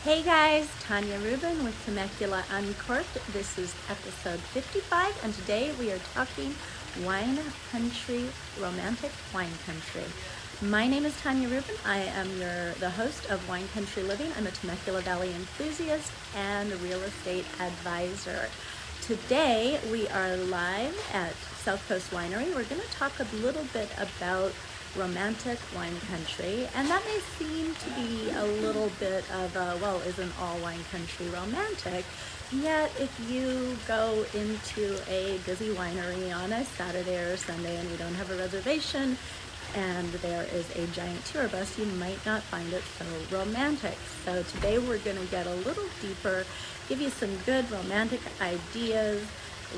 Hey guys, Tanya Rubin with Temecula Uncorked. This is episode 55 and today we are talking wine country, romantic wine country. My name is Tanya Rubin. I am the host of Wine Country Living. I'm a Temecula Valley enthusiast and real estate advisor. Today we are live at South Coast Winery. We're going to talk a little bit about romantic wine country, and that may seem to be a little bit of a, well, isn't all wine country romantic? Yet if you go into a busy winery on a Saturday or Sunday and you don't have a reservation and there is a giant tour bus, you might not find it so romantic. So today we're going to get a little deeper, give you some good romantic ideas,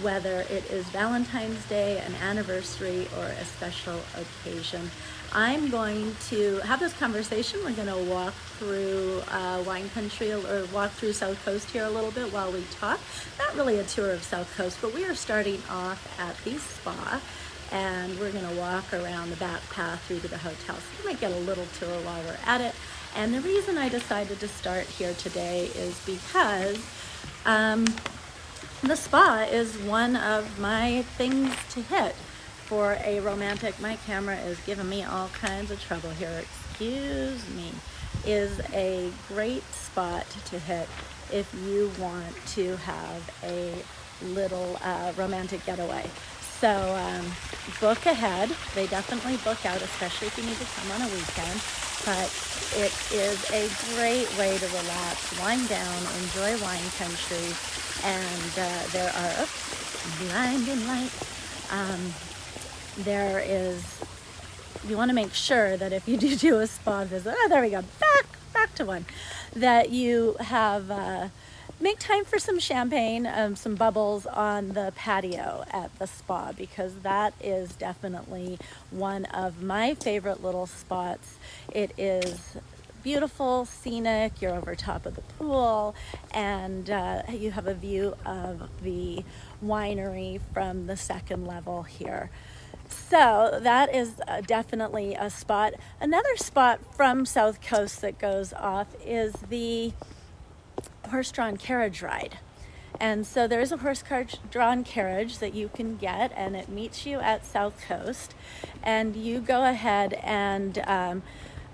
whether it is Valentine's Day, an anniversary, or a special occasion. I'm going to have this conversation. We're going to walk through wine country or walk through South Coast here a little bit while we talk. Not really a tour of South Coast, but we are starting off at the spa and we're going to walk around the back path through to the hotel. So we might get a little tour while we're at it. And the reason I decided to start here today is because the spa is one of my things to hit for a romantic. My camera is giving me all kinds of trouble here. Excuse me. Is a great spot to hit if you want to have a little romantic getaway. So book ahead. They definitely book out, especially if you need to come on a weekend. But it is a great way to relax, wind down, enjoy wine country. And there are, blinding light. There is, you want to make sure that if you do a spa visit, there we go, back to one, that you have, make time for some champagne, some bubbles on the patio at the spa, because that is definitely one of my favorite little spots. It is beautiful, scenic, you're over top of the pool, and you have a view of the winery from the second level here. So that is definitely a spot. Another spot from South Coast that goes off is the horse-drawn carriage ride. And so there's a horse-drawn carriage that you can get, and it meets you at South Coast, and you go ahead and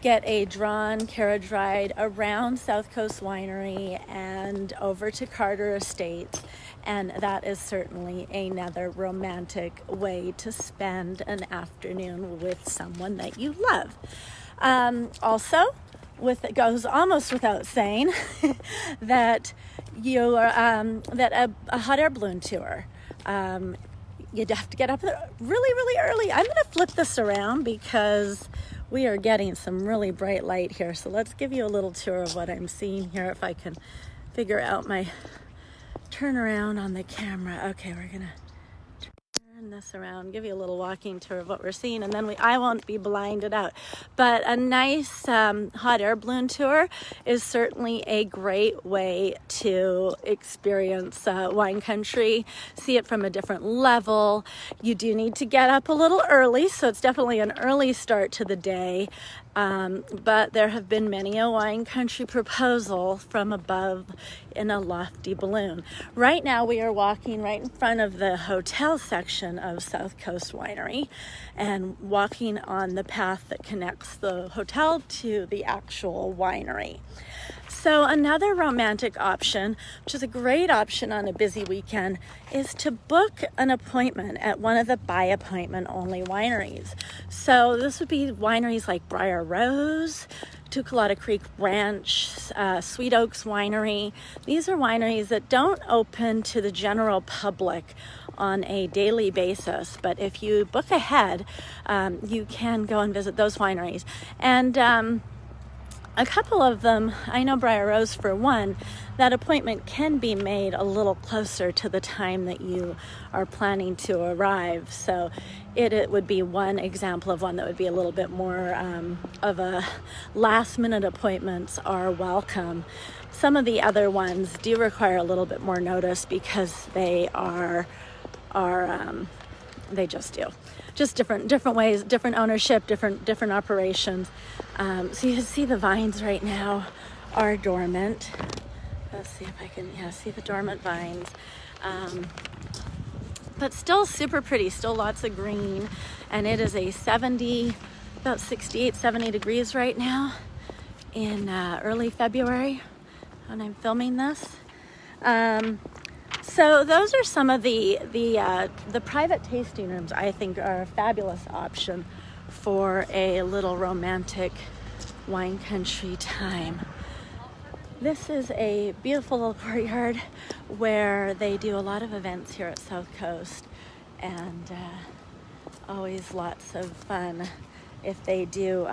get a drawn carriage ride around South Coast Winery and over to Carter Estates, and that is certainly another romantic way to spend an afternoon with someone that you love. Also, it goes almost without saying that you are that a hot air balloon tour. You'd have to get up really early. I'm going to flip this around because we are getting some really bright light here. So let's give you a little tour of what I'm seeing here. If I can figure out my turnaround on the camera. Okay, we're going to turn this around, give you a little walking tour of what we're seeing, and then I won't be blinded out. But a nice hot air balloon tour is certainly a great way to experience wine country, see it from a different level. You do need to get up a little early, so it's definitely an early start to the day. But there have been many a wine country proposal from above in a lofty balloon. Right now we are walking right in front of the hotel section of South Coast Winery and walking on the path that connects the hotel to the actual winery. So another romantic option, which is a great option on a busy weekend, is to book an appointment at one of the by appointment only wineries. So this would be wineries like Briar Rose, Tucalata Creek Ranch, Sweet Oaks Winery. These are wineries that don't open to the general public on a daily basis, but if you book ahead, you can go and visit those wineries. And a couple of them, I know Briar Rose for one, that appointment can be made a little closer to the time that you are planning to arrive. So it would be one example of one that would be a little bit more of a last minute appointments are welcome. Some of the other ones do require a little bit more notice because they they just do. Just different ways, different ownership, different operations. So you can see the vines right now are dormant. Let's see if I can, see the dormant vines. But still super pretty, still lots of green. And it is about 68, 70 degrees right now in early February when I'm filming this. So those are some of the private tasting rooms I think are a fabulous option for a little romantic wine country time. This is a beautiful little courtyard where they do a lot of events here at South Coast, and always lots of fun. If they do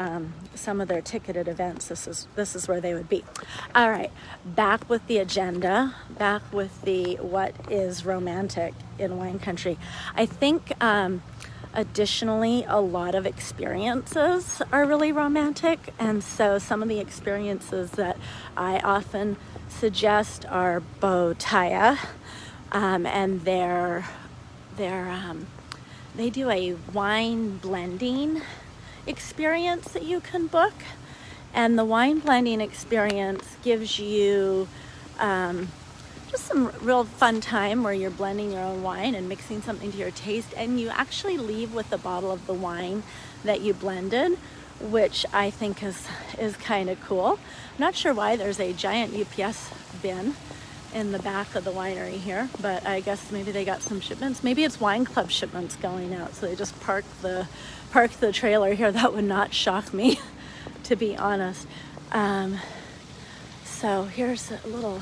some of their ticketed events, this is where they would be. All right, back with the agenda, back with the what is romantic in wine country. I think additionally, a lot of experiences are really romantic, and so some of the experiences that I often suggest are botella, and they do a wine blending experience that you can book, and the wine blending experience gives you just some real fun time where you're blending your own wine and mixing something to your taste, and you actually leave with a bottle of the wine that you blended, which I think is kind of cool. I'm not sure why there's a giant UPS bin in the back of the winery here, but I guess maybe they got some shipments. Maybe it's wine club shipments going out, so they just parked the trailer here. That would not shock me, to be honest. So here's a little,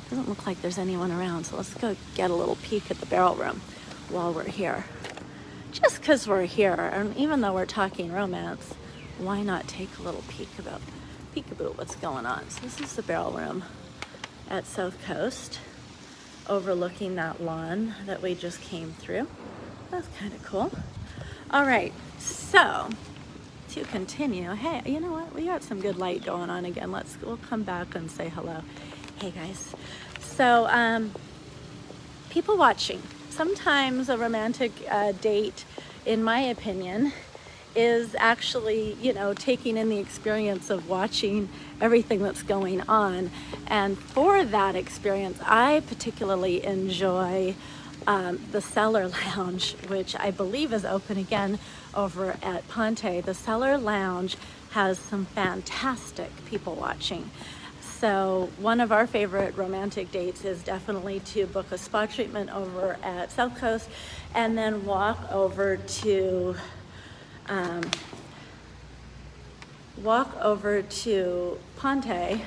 doesn't look like there's anyone around, so let's go get a little peek at the barrel room while we're here. Just because we're here, and even though we're talking romance, why not take a little peekaboo what's going on. So this is the barrel room at South Coast, overlooking that lawn that we just came through. That's kind of cool. All right, so to continue, hey, you know what? We got some good light going on again. We'll come back and say hello. Hey guys. So people watching. Sometimes a romantic date, in my opinion, is actually, taking in the experience of watching everything that's going on. And for that experience, I particularly enjoy the Cellar Lounge, which I believe is open again over at Ponte. The Cellar Lounge has some fantastic people watching. So one of our favorite romantic dates is definitely to book a spa treatment over at South Coast and then walk over to Ponte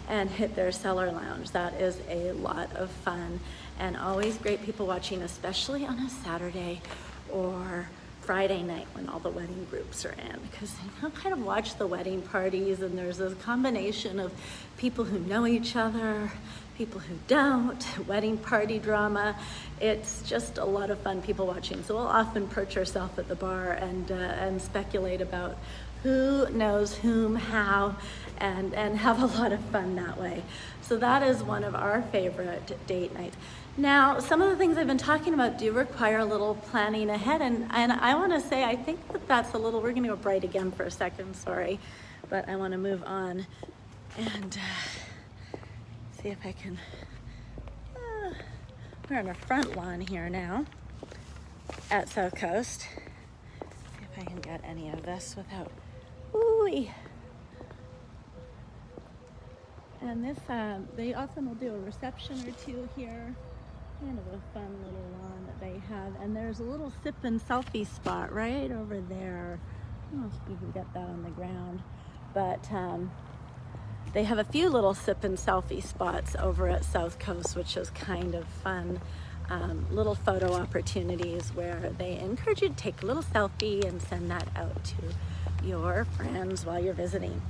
and hit their Cellar Lounge. That is a lot of fun and always great people watching, especially on a Saturday or Friday night when all the wedding groups are in, because you kind of watch the wedding parties and there's a combination of people who know each other, people who don't, wedding party drama. It's just a lot of fun people watching. So we'll often perch ourselves at the bar and speculate about who knows whom, how, and have a lot of fun that way. So that is one of our favorite date nights. Now, some of the things I've been talking about do require a little planning ahead, and I want to say I think that's a little, we're going to go bright again for a second, sorry, but I want to move on and see if I can, we're on a front lawn here now at South Coast. See if I can get any of this without, ooh. And this, they often will do a reception or two here. Kind of a fun little lawn that they have. And there's a little sip and selfie spot right over there. I don't know if you can get that on the ground. But they have a few little sip and selfie spots over at South Coast, which is kind of fun. Little photo opportunities where they encourage you to take a little selfie and send that out to your friends while you're visiting.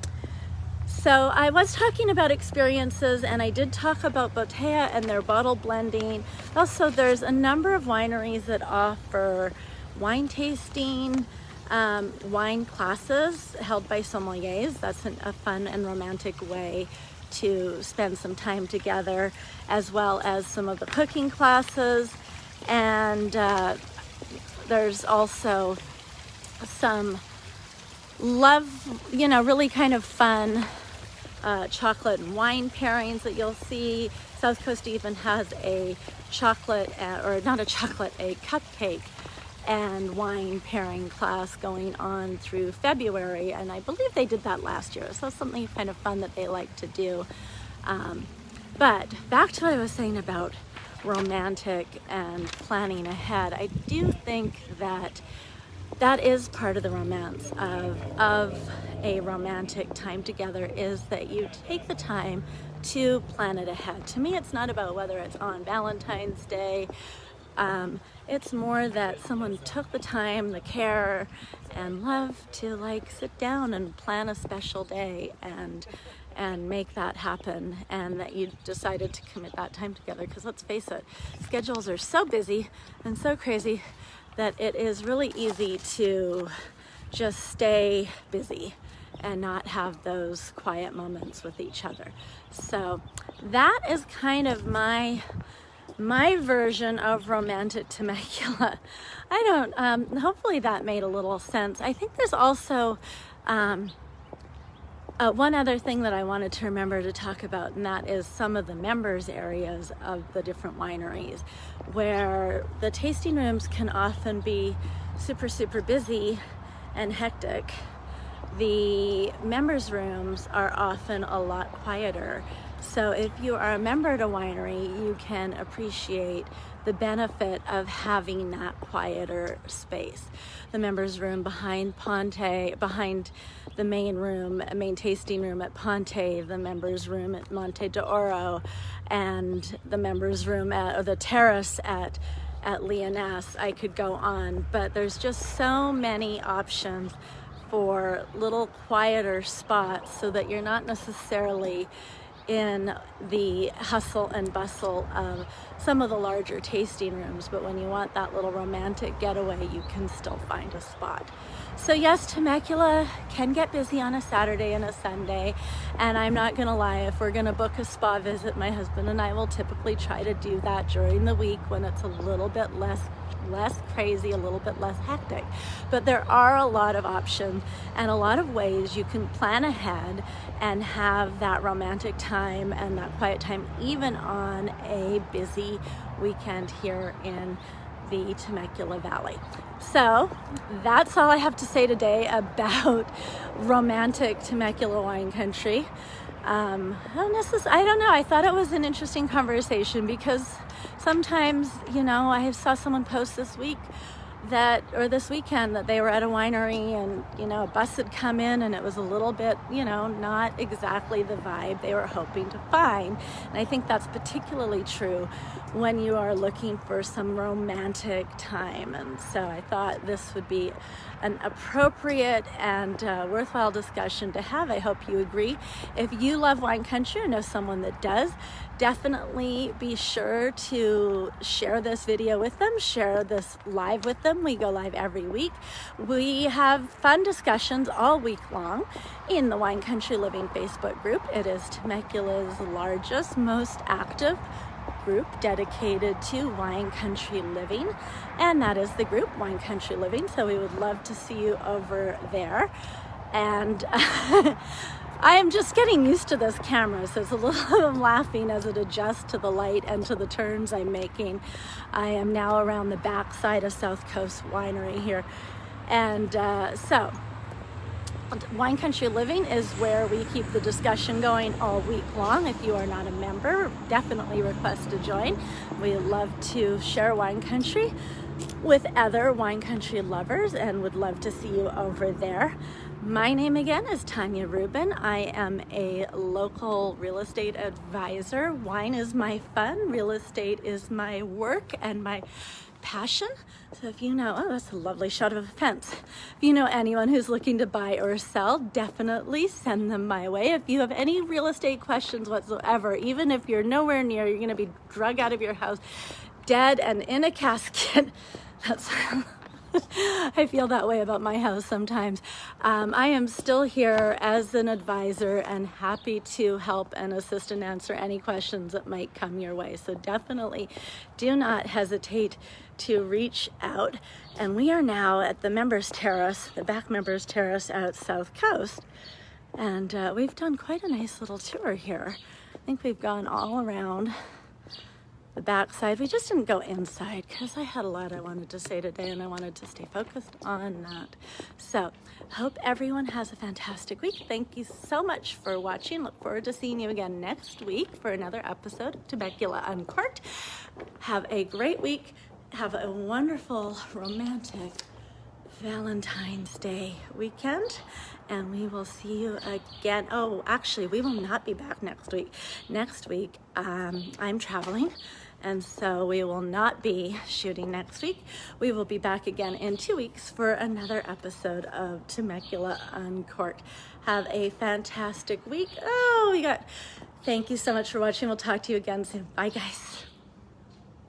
So I was talking about experiences, and I did talk about botella and their bottle blending. Also, there's a number of wineries that offer wine tasting, wine classes held by sommeliers. That's a fun and romantic way to spend some time together, as well as some of the cooking classes. And there's also some really kind of fun chocolate and wine pairings that you'll see. South Coast even has a chocolate, or not a chocolate, a cupcake and wine pairing class going on through February, and I believe they did that last year, so something kind of fun that they like to do. But back to what I was saying about romantic and planning ahead, I do think that that is part of the romance of a romantic time together, is that you take the time to plan it ahead. To me, it's not about whether it's on Valentine's Day. It's more that someone took the time, the care, and love to like sit down and plan a special day and make that happen, and that you decided to commit that time together. Because let's face it, schedules are so busy and so crazy that it is really easy to just stay busy and not have those quiet moments with each other. So that is kind of my version of romantic Temecula. I don't, hopefully that made a little sense. I think there's also one other thing that I wanted to remember to talk about, and that is some of the members areas of the different wineries, where the tasting rooms can often be super busy and hectic. The members rooms are often a lot quieter. So if you are a member at a winery, you can appreciate the benefit of having that quieter space. The members room behind the main tasting room at Ponte, the members room at Monte d'Oro, and the members room or the terrace at Leoness. I could go on, but there's just so many options for little quieter spots, so that you're not necessarily in the hustle and bustle of some of the larger tasting rooms, but when you want that little romantic getaway, you can still find a spot. So yes, Temecula can get busy on a Saturday and a Sunday, and I'm not gonna lie, if we're gonna book a spa visit, my husband and I will typically try to do that during the week when it's a little bit less crazy, a little bit less hectic. But there are a lot of options and a lot of ways you can plan ahead and have that romantic time and that quiet time, even on a busy weekend here in the Temecula Valley. So that's all I have to say today about romantic Temecula wine country. I don't know, I thought it was an interesting conversation, because sometimes, I saw someone post this weekend that they were at a winery, and a bus had come in, and it was a little bit, not exactly the vibe they were hoping to find. And I think that's particularly true when you are looking for some romantic time. And so I thought this would be an appropriate and worthwhile discussion to have. I hope you agree. If you love wine country or know someone that does, definitely be sure to share this video with them, share this live with them. We go live every week. We have fun discussions all week long in the Wine Country Living Facebook group. It is Temecula's largest, most active group dedicated to wine country living, and that is the group Wine Country Living. So we would love to see you over there. And I am just getting used to this camera, so it's a little I'm laughing as it adjusts to the light and to the turns I'm making. I am now around the back side of South Coast Winery here, and so Wine Country Living is where we keep the discussion going all week long. If you are not a member, definitely request to join. We love to share wine country with other wine country lovers, and would love to see you over there. My name again is Tanya Rubin. I am a local real estate advisor. Wine is my fun, real estate is my work and my passion. So if you know, oh, that's a lovely shot of a fence. If you know anyone who's looking to buy or sell, definitely send them my way. If you have any real estate questions whatsoever, even if you're nowhere near, you're going to be drug out of your house, dead and in a casket. That's I feel that way about my house sometimes. I am still here as an advisor and happy to help and assist and answer any questions that might come your way. So definitely do not hesitate to reach out. And we are now at the members terrace, the back members terrace at South Coast. And we've done quite a nice little tour here. I think we've gone all around the backside. We just didn't go inside because I had a lot I wanted to say today and I wanted to stay focused on that. So hope everyone has a fantastic week. Thank you so much for watching. Look forward to seeing you again next week for another episode of Temecula Uncorked. Have a great week. Have a wonderful, romantic Valentine's Day weekend, and we will see you again. Oh, actually, we will not be back next week. Next week, I'm traveling, and so we will not be shooting next week. We will be back again in 2 weeks for another episode of Temecula Uncorked. Have a fantastic week. Thank you so much for watching. We'll talk to you again soon. Bye, guys.